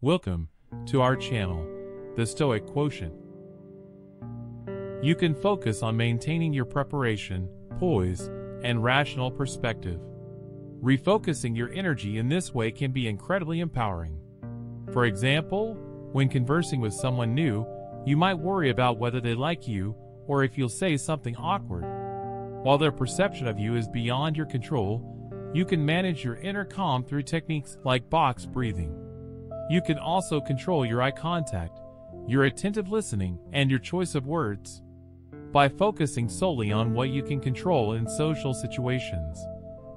Welcome to our channel, The Stoic Quotient. You can focus on maintaining your preparation, poise, and rational perspective. Refocusing your energy in this way can be incredibly empowering. For example, when conversing with someone new, you might worry about whether they like you or if you'll say something awkward. While their perception of you is beyond your control, you can manage your inner calm through techniques like box breathing. You can also control your eye contact, your attentive listening, and your choice of words. By focusing solely on what you can control in social situations,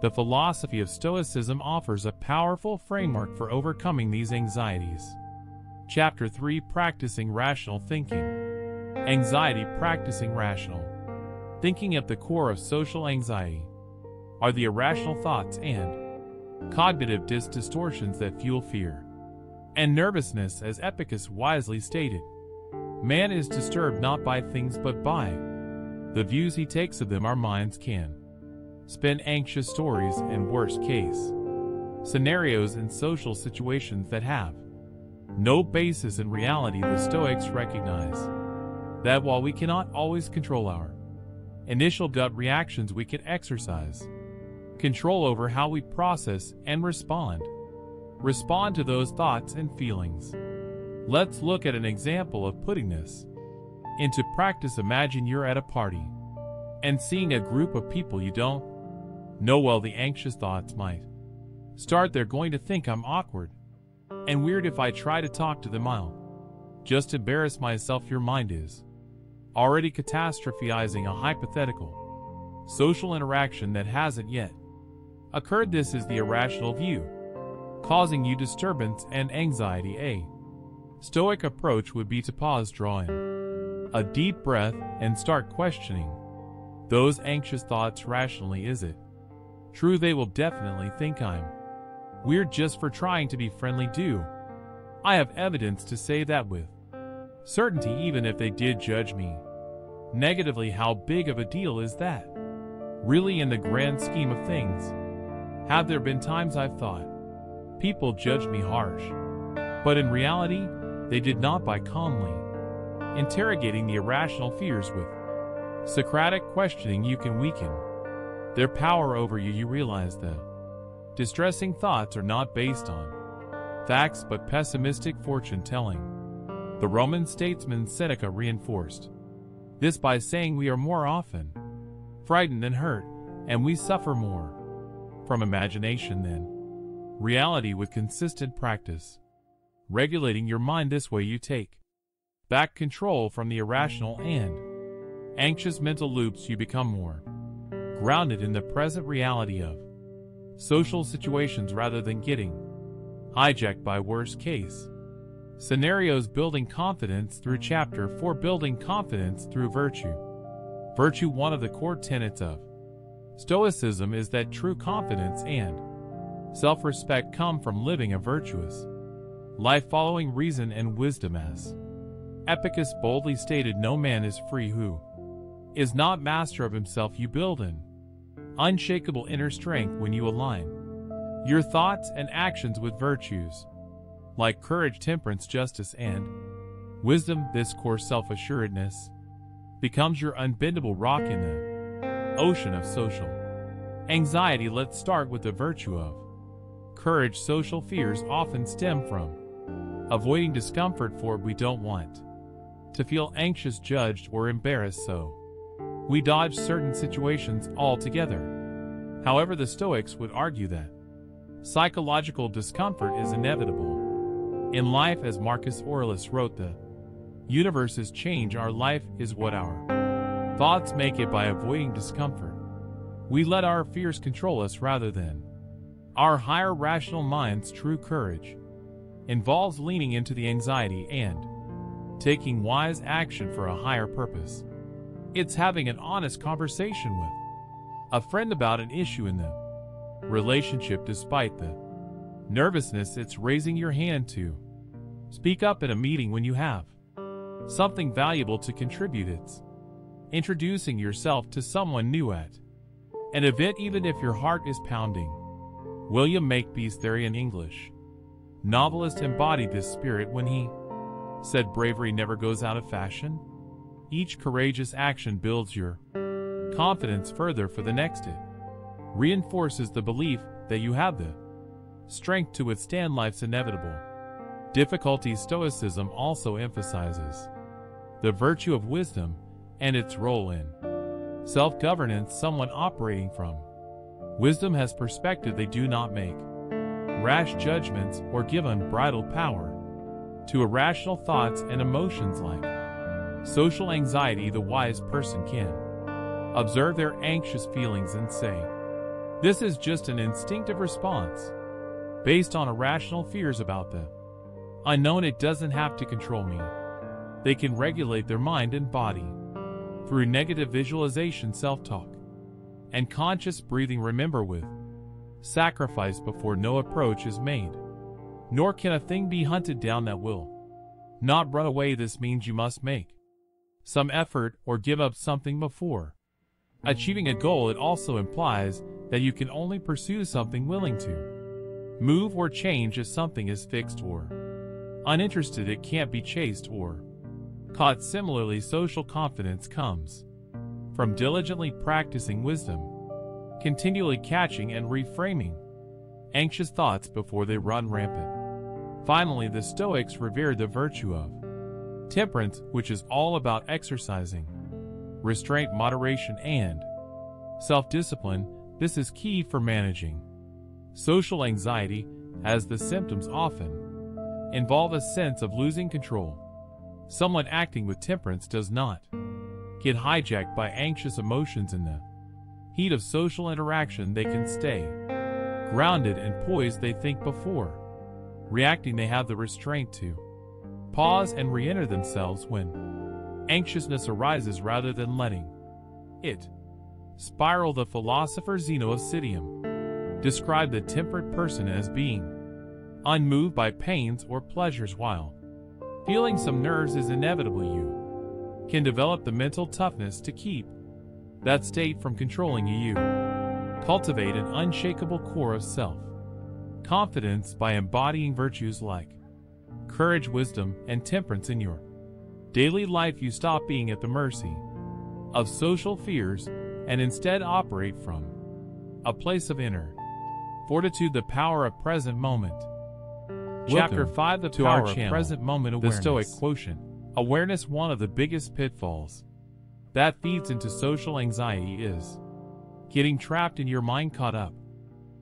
the philosophy of Stoicism offers a powerful framework for overcoming these anxieties. Chapter 3: Practicing Rational Thinking. Anxiety. Practicing rational thinking. At the core of social anxiety are the irrational thoughts and cognitive distortions that fuel fear and nervousness. As Epictetus wisely stated, man is disturbed not by things but by the views he takes of them. Our minds can spin anxious stories and worst-case scenarios in social situations that have no basis in reality. The Stoics recognize that while we cannot always control our initial gut reactions, we can exercise control over how we process and respond to those thoughts and feelings. Let's look at an example of putting this into practice. Imagine you're at a party and seeing a group of people you don't know well. The anxious thoughts might start. They're going to think I'm awkward and weird if I try to talk to them. I'll just embarrass myself. Your mind is already catastrophizing a hypothetical social interaction that hasn't yet occurred. This is the irrational view, causing you disturbance and anxiety. A Stoic approach would be to pause, draw in a deep breath, and start questioning those anxious thoughts rationally. Is it true they will definitely think I'm weird just for trying to be friendly? Do I have evidence to say that with certainty, even if they did judge me negatively? How big of a deal is that really in the grand scheme of things? Have there been times I've thought people judged me harsh, but in reality, they did not? By calmly interrogating the irrational fears with Socratic questioning, you can weaken their power over you. You realize that distressing thoughts are not based on facts but pessimistic fortune-telling. The Roman statesman Seneca reinforced this by saying we are more often frightened than hurt, and we suffer more from imagination than reality. With consistent practice regulating your mind this way, you take back control from the irrational and anxious mental loops. You become more grounded in the present reality of social situations rather than getting hijacked by worst-case scenarios. Building confidence through Chapter 4: Building Confidence Through Virtue. Virtue. One of the core tenets of Stoicism is that true confidence and self-respect come from living a virtuous life following reason and wisdom. As Epictetus boldly stated, no man is free who is not master of himself. You build an unshakable inner strength when you align your thoughts and actions with virtues like courage, temperance, justice, and wisdom. This core self-assuredness becomes your unbendable rock in the ocean of social anxiety. Let's start with the virtue of courage. Social fears often stem from avoiding discomfort, for we don't want to feel anxious, judged, or embarrassed, so we dodge certain situations altogether. However, the Stoics would argue that psychological discomfort is inevitable in life. As Marcus Aurelius wrote, the universe is change, our life is what our thoughts make it. By avoiding discomfort, we let our fears control us rather than our higher rational minds. True courage involves leaning into the anxiety and taking wise action for a higher purpose. It's having an honest conversation with a friend about an issue in the relationship. Despite the nervousness, it's raising your hand to speak up in a meeting when you have something valuable to contribute. It's introducing yourself to someone new at an event even if your heart is pounding. William Makepeace theory in English. novelist embodied this spirit when he said bravery never goes out of fashion. Each courageous action builds your confidence further for the next. It reinforces the belief that you have the strength to withstand life's inevitable difficulties. Stoicism also emphasizes the virtue of wisdom and its role in self-governance. Someone operating from wisdom has perspective. They do not make rash judgments or give unbridled power to irrational thoughts and emotions like social anxiety. The wise person can observe their anxious feelings and say, "This is just an instinctive response based on irrational fears about the unknown. It doesn't have to control me." They can regulate their mind and body through negative visualization, self-talk, and conscious breathing. Remember, with sacrifice before no approach is made, nor can a thing be hunted down that will not run away. This means you must make some effort or give up something before achieving a goal. It also implies that you can only pursue something willing to move or change. If something is fixed or uninterested, it can't be chased or caught. Similarly, social confidence comes from diligently practicing wisdom, continually catching and reframing anxious thoughts before they run rampant. Finally, the Stoics revered the virtue of temperance, which is all about exercising restraint, moderation, and self-discipline. This is key for managing social anxiety, as the symptoms often involve a sense of losing control. Someone acting with temperance does not get hijacked by anxious emotions. In the heat of social interaction, they can stay grounded and poised. They think before reacting. They have the restraint to pause and re-enter themselves when anxiousness arises rather than letting it spiral. The philosopher Zeno of Citium described the temperate person as being unmoved by pains or pleasures. While feeling some nerves is inevitable, you can develop the mental toughness to keep that state from controlling you. Cultivate an unshakable core of self-confidence by embodying virtues like courage, wisdom, and temperance in your daily life. You stop being at the mercy of social fears and instead operate from a place of inner fortitude. The power of present moment. Chapter 5, the power of present moment awareness. The Stoic quotient. Awareness. One of the biggest pitfalls that feeds into social anxiety is getting trapped in your mind, caught up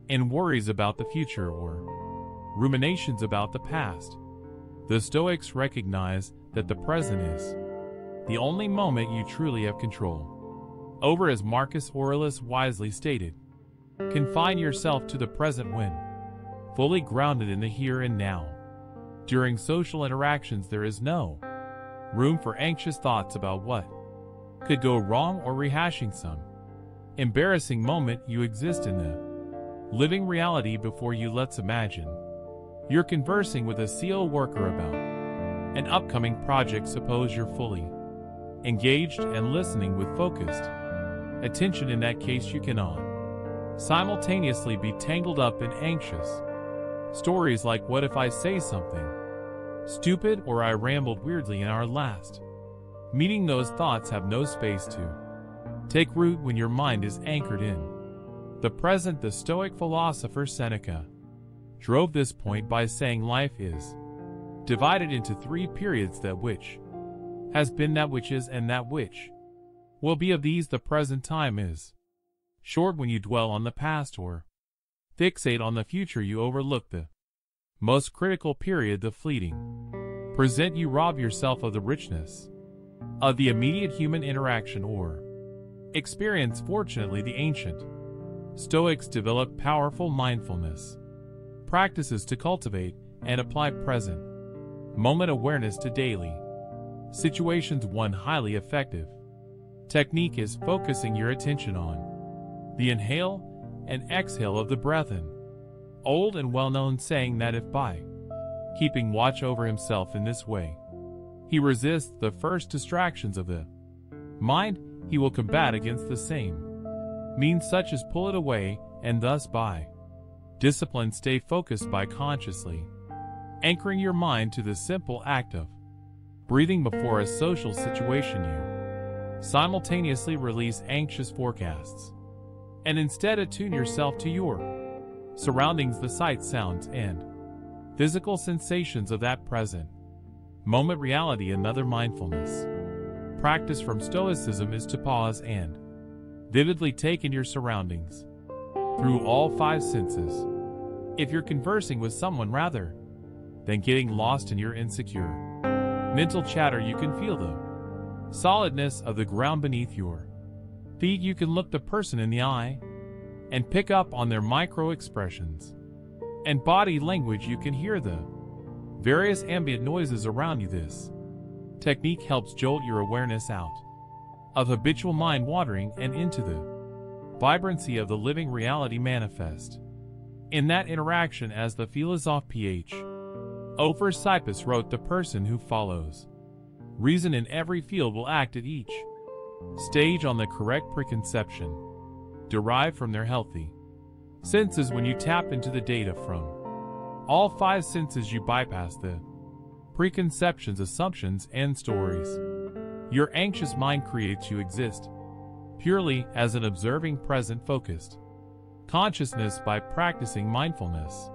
in worries about the future or ruminations about the past. The Stoics recognize that the present is the only moment you truly have control over. As Marcus Aurelius wisely stated, confine yourself to the present when fully grounded in the here and now. During social interactions, there is no room for anxious thoughts about what could go wrong or rehashing some embarrassing moment. You exist in the living reality before you. Let's imagine you're conversing with a CO worker about an upcoming project. Suppose you're fully engaged and listening with focused attention. In that case, you cannot simultaneously be tangled up in anxious stories like, what if I say something stupid, or I rambled weirdly in our last meeting? Those thoughts have no space to take root when your mind is anchored in the present. The Stoic philosopher Seneca drove this point by saying life is divided into 3 periods: that which has been, that which is, and that which will be. Of these, the present time is short. When you dwell on the past or fixate on the future, you overlook the most critical period, the fleeting present. You rob yourself of the richness of the immediate human interaction or experience. Fortunately, the ancient Stoics developed powerful mindfulness practices to cultivate and apply present moment awareness to daily situations. One highly effective technique is focusing your attention on the inhale and exhale of the breath. An old and well-known saying that if by keeping watch over himself in this way he resists the first distractions of the mind, he will combat against the same means, such as pull it away, and thus by discipline stay focused by consciously anchoring your mind to the simple act of breathing before a social situation. You simultaneously release anxious forecasts and instead attune yourself to your surroundings, the sights, sounds, and physical sensations of that present moment reality. Another mindfulness practice from Stoicism is to pause and vividly take in your surroundings through all five senses. If you're conversing with someone rather than getting lost in your insecure mental chatter, you can feel the solidness of the ground beneath your feet. You can look the person in the eye and pick up on their micro expressions and body language. You can hear the various ambient noises around you. This technique helps jolt your awareness out of habitual mind wandering and into the vibrancy of the living reality manifest in that interaction. As the philosophe over Sippus wrote, the person who follows reason in every field will act at each stage on the correct preconception derived from their healthy senses. When you tap into the data from all five senses, you bypass the preconceptions, assumptions, and stories your anxious mind creates. You exist purely as an observing, present, focused consciousness. By practicing mindfulness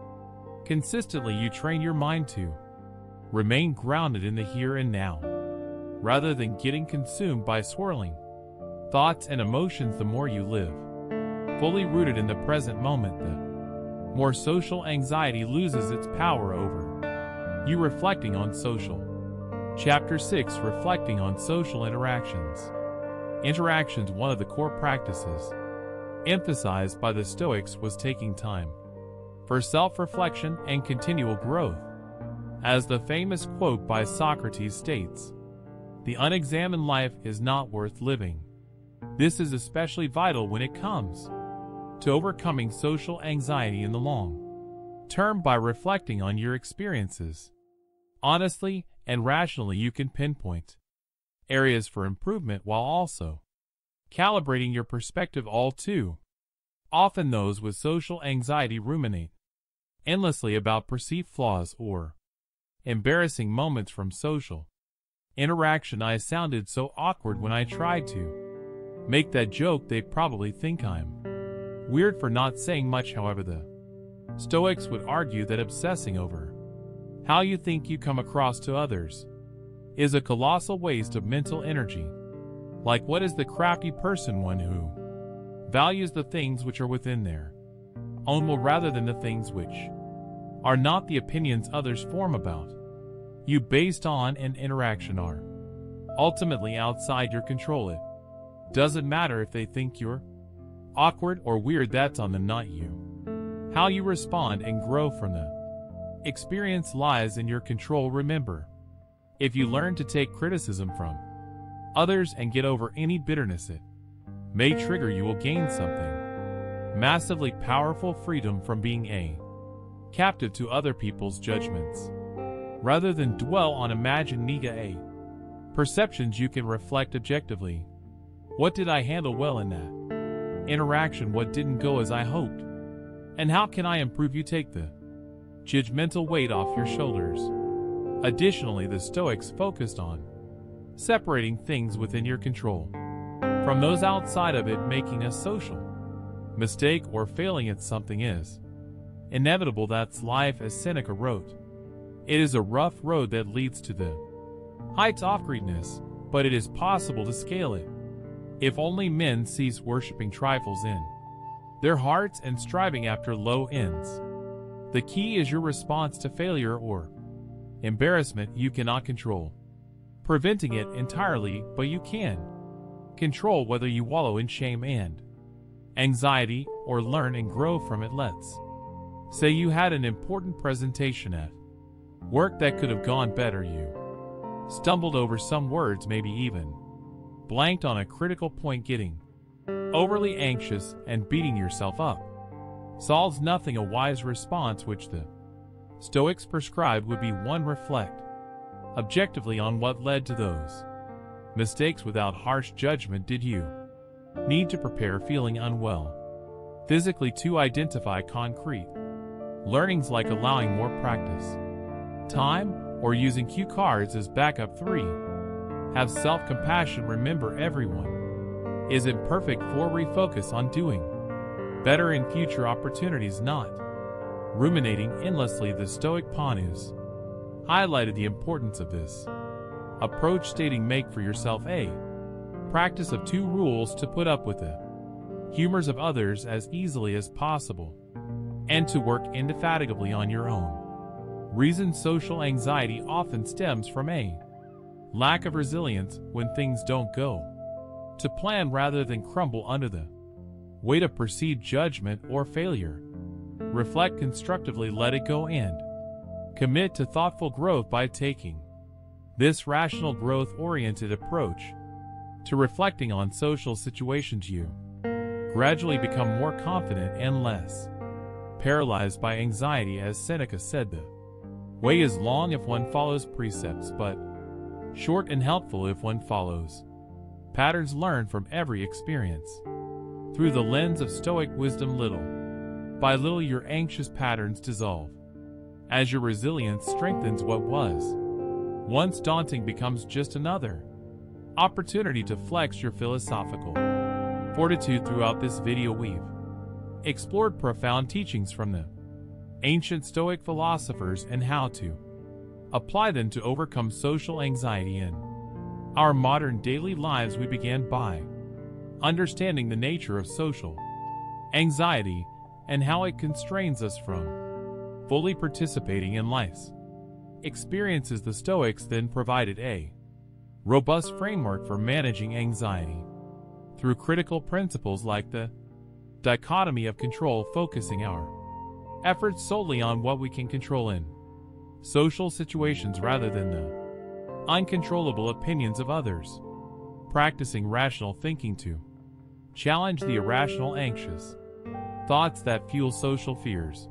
consistently, you train your mind to remain grounded in the here and now, rather than getting consumed by swirling thoughts and emotions. The more you live fully rooted in the present moment, the more social anxiety loses its power over you. Reflecting on social. Chapter 6, Reflecting on Social Interactions. Interactions. One of the core practices emphasized by the Stoics was taking time for self-reflection and continual growth. As the famous quote by Socrates states, "The unexamined life is not worth living." This is especially vital when it comes to overcoming social anxiety in the long term. By reflecting on your experiences honestly and rationally, you can pinpoint areas for improvement while also calibrating your perspective. All too often, those with social anxiety ruminate endlessly about perceived flaws or embarrassing moments from social interaction. I sounded so awkward when I tried to make that joke. They probably think I'm weird for not saying much. However, the Stoics would argue that obsessing over how you think you come across to others is a colossal waste of mental energy. Like, what is the crafty person? One who values the things which are within their own will rather than the things which are not. The opinions others form about you based on an interaction are ultimately outside your control. It doesn't matter if they think you're awkward or weird. That's on them, not you. How you respond and grow from the experience lies in your control. Remember, if you learn to take criticism from others and get over any bitterness it may trigger, you will gain something massively powerful: freedom from being a captive to other people's judgments. Rather than dwell on imagined negative perceptions, you can reflect objectively. What did I handle well in that interaction? What didn't go as I hoped? And how can I improve? You take the judgmental weight off your shoulders. Additionally, the Stoics focused on separating things within your control from those outside of it. Making a social mistake or failing at something is inevitable. That's life. As Seneca wrote, it is a rough road that leads to the heights of greatness, but it is possible to scale it if only men cease worshipping trifles in their hearts and striving after low ends. The key is your response to failure or embarrassment. You cannot control preventing it entirely, but you can control whether you wallow in shame and anxiety or learn and grow from it. Let's say you had an important presentation at work that could have gone better. You stumbled over some words, maybe even blanked on a critical point. Getting overly anxious and beating yourself up solves nothing. A wise response, which the Stoics prescribed, would be one: reflect objectively on what led to those mistakes without harsh judgment. Did you need to prepare feeling unwell physically? To identify concrete learnings, like allowing more practice time, or using cue cards as backup. 3. Have self-compassion. Remember, everyone is imperfect. 4. Refocus on doing better in future opportunities, not ruminating endlessly. The Stoic Panus highlighted the importance of this approach, stating, make for yourself a practice of 2 rules: to put up with the humors of others as easily as possible, and to work indefatigably on your own reason. Social anxiety often stems from a lack of resilience when things don't go to plan, rather than crumble under the weight of perceived judgment or failure. Reflect constructively, let it go, and commit to thoughtful growth by taking this rational, growth-oriented approach to reflecting on social situations. You gradually become more confident and less paralyzed by anxiety. As Seneca said, the way is long if one follows precepts, but short and helpful if one follows patterns learned from every experience. Through the lens of Stoic wisdom, little by little your anxious patterns dissolve, as your resilience strengthens. What was once daunting becomes just another opportunity to flex your philosophical fortitude. Throughout this video, we've explored profound teachings from the ancient Stoic philosophers and how to apply them to overcome social anxiety in our modern daily lives. We began by understanding the nature of social anxiety and how it constrains us from fully participating in life's experiences. The Stoics then provided a robust framework for managing anxiety through critical principles like the dichotomy of control, focusing our efforts solely on what we can control in social situations rather than the uncontrollable opinions of others, practicing rational thinking to challenge the irrational, anxious thoughts that fuel social fears,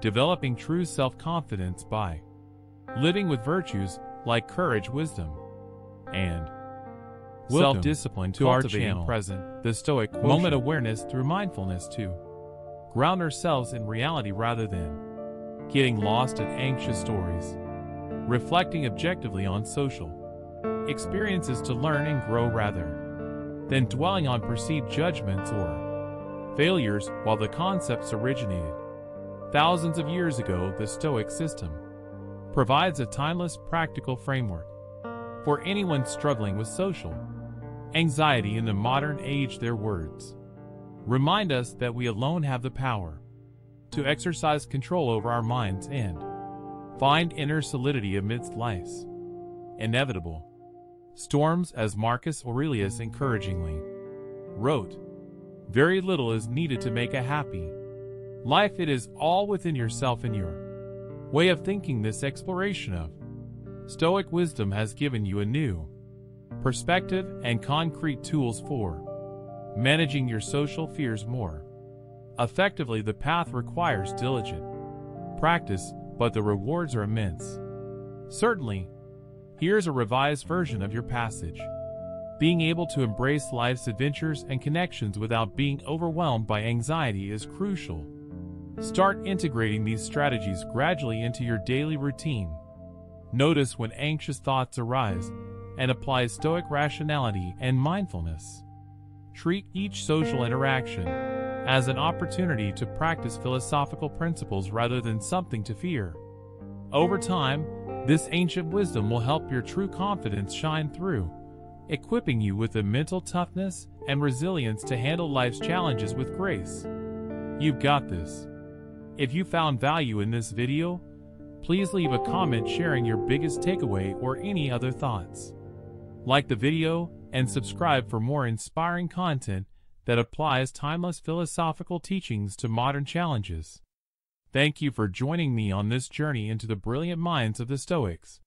developing true self-confidence by living with virtues like courage, wisdom, and self-discipline. To our channel, present, the Stoic moment awareness through mindfulness to ground ourselves in reality rather than getting lost in anxious stories, reflecting objectively on social experiences to learn and grow rather than dwelling on perceived judgments or failures. While the concepts originated thousands of years ago, the Stoic system provides a timeless, practical framework for anyone struggling with social anxiety in the modern age. Their words remind us that we alone have the power to exercise control over our minds and find inner solidity amidst life's inevitable storms. As Marcus Aurelius encouragingly wrote, very little is needed to make a happy life. It is all within yourself and your way of thinking. This exploration of Stoic wisdom has given you a new perspective and concrete tools for managing your social fears more effectively. The path requires diligent practice, but the rewards are immense. Certainly, here's a revised version of your passage. Being able to embrace life's adventures and connections without being overwhelmed by anxiety is crucial. Start integrating these strategies gradually into your daily routine. Notice when anxious thoughts arise and apply Stoic rationality and mindfulness. Treat each social interaction as an opportunity to practice philosophical principles rather than something to fear. Over time, this ancient wisdom will help your true confidence shine through, equipping you with the mental toughness and resilience to handle life's challenges with grace. You've got this. If you found value in this video, please leave a comment sharing your biggest takeaway or any other thoughts. Like the video and subscribe for more inspiring content that applies timeless philosophical teachings to modern challenges. Thank you for joining me on this journey into the brilliant minds of the Stoics.